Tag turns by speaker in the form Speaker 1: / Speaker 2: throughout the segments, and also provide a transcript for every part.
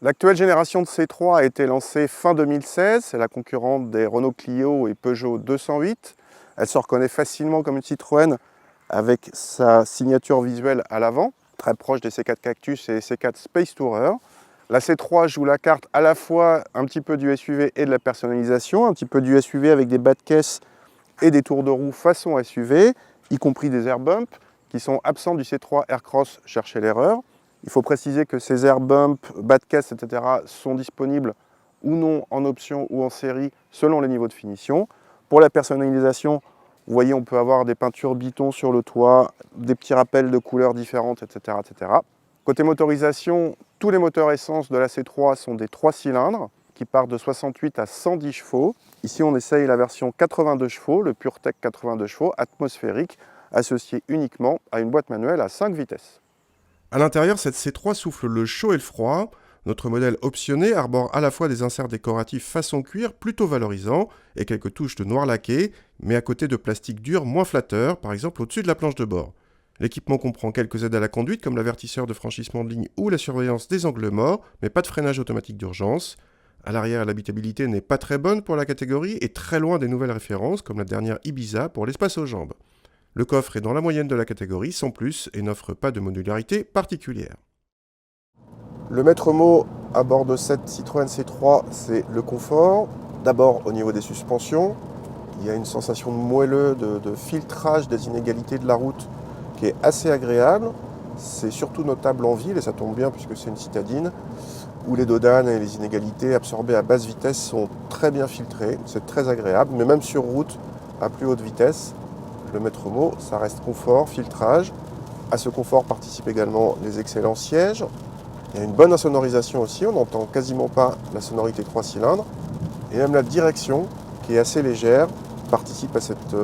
Speaker 1: L'actuelle génération de C3 a été lancée fin 2016. C'est la concurrente des Renault Clio et Peugeot 208. Elle se reconnaît facilement comme une Citroën avec sa signature visuelle à l'avant, très proche des C4 Cactus et C4 Space Tourer. La C3 joue la carte à la fois un petit peu du SUV et de la personnalisation, un petit peu du SUV avec des bas de caisse et des tours de roue façon SUV, y compris des air bumps qui sont absents du C3 Aircross, cherchez l'erreur. Il faut préciser que ces air bumps, bas de caisse, etc. sont disponibles ou non en option ou en série selon les niveaux de finition. Pour la personnalisation, vous voyez, on peut avoir des peintures Biton sur le toit, des petits rappels de couleurs différentes, etc., etc. Côté motorisation, tous les moteurs essence de la C3 sont des 3 cylindres qui partent de 68 à 110 chevaux. Ici, on essaye la version 82 chevaux, le PureTech 82 chevaux, atmosphérique, associé uniquement à une boîte manuelle à 5 vitesses.
Speaker 2: À l'intérieur, cette C3 souffle le chaud et le froid. Notre modèle optionné arbore à la fois des inserts décoratifs façon cuir plutôt valorisants et quelques touches de noir laqué, mais à côté de plastique dur moins flatteur, par exemple au-dessus de la planche de bord. L'équipement comprend quelques aides à la conduite comme l'avertisseur de franchissement de ligne ou la surveillance des angles morts, mais pas de freinage automatique d'urgence. À l'arrière, l'habitabilité n'est pas très bonne pour la catégorie et très loin des nouvelles références comme la dernière Ibiza pour l'espace aux jambes. Le coffre est dans la moyenne de la catégorie, sans plus, et n'offre pas de modularité particulière.
Speaker 1: Le maître mot à bord de cette Citroën C3, c'est le confort. D'abord au niveau des suspensions, il y a une sensation de moelleux, de filtrage des inégalités de la route qui est assez agréable. C'est surtout notable en ville, et ça tombe bien puisque c'est une citadine, où les dodanes et les inégalités absorbées à basse vitesse sont très bien filtrées. C'est très agréable, mais même sur route, à plus haute vitesse, le maître mot, ça reste confort, filtrage. À ce confort participent également les excellents sièges. Il y a une bonne insonorisation aussi, on n'entend quasiment pas la sonorité 3 cylindres. Et même la direction, qui est assez légère, participe à cette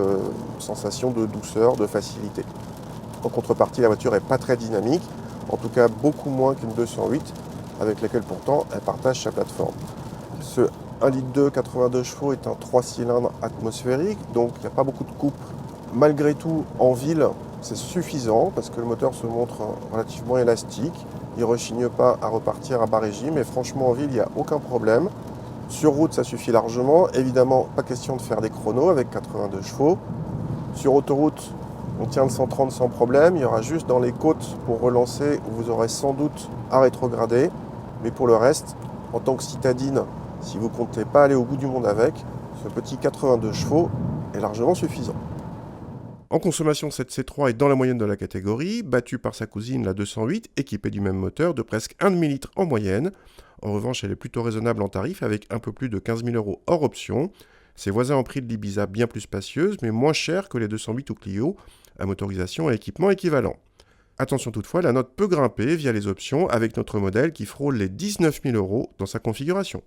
Speaker 1: sensation de douceur, de facilité. En contrepartie, la voiture n'est pas très dynamique, en tout cas beaucoup moins qu'une 208, avec laquelle pourtant elle partage sa plateforme. Ce 1,2 litre 82 chevaux est un 3 cylindres atmosphérique, donc il n'y a pas beaucoup de coupe. Malgré tout, en ville, c'est suffisant parce que le moteur se montre relativement élastique. Il ne rechigne pas à repartir à bas régime et franchement en ville, il n'y a aucun problème. Sur route, ça suffit largement. Évidemment, pas question de faire des chronos avec 82 chevaux. Sur autoroute, on tient le 130 sans problème. Il y aura juste dans les côtes pour relancer où vous aurez sans doute à rétrograder. Mais pour le reste, en tant que citadine, si vous ne comptez pas aller au bout du monde avec, ce petit 82 chevaux est largement suffisant.
Speaker 2: En consommation, cette C3 est dans la moyenne de la catégorie, battue par sa cousine la 208, équipée du même moteur de presque 1,5 litre en moyenne. En revanche, elle est plutôt raisonnable en tarif avec un peu plus de 15 000 € hors option. Ses voisins ont pris de l'Ibiza bien plus spacieuse, mais moins chère que les 208 ou Clio, à motorisation et équipement équivalent. Attention toutefois, la note peut grimper via les options avec notre modèle qui frôle les 19 000 € dans sa configuration.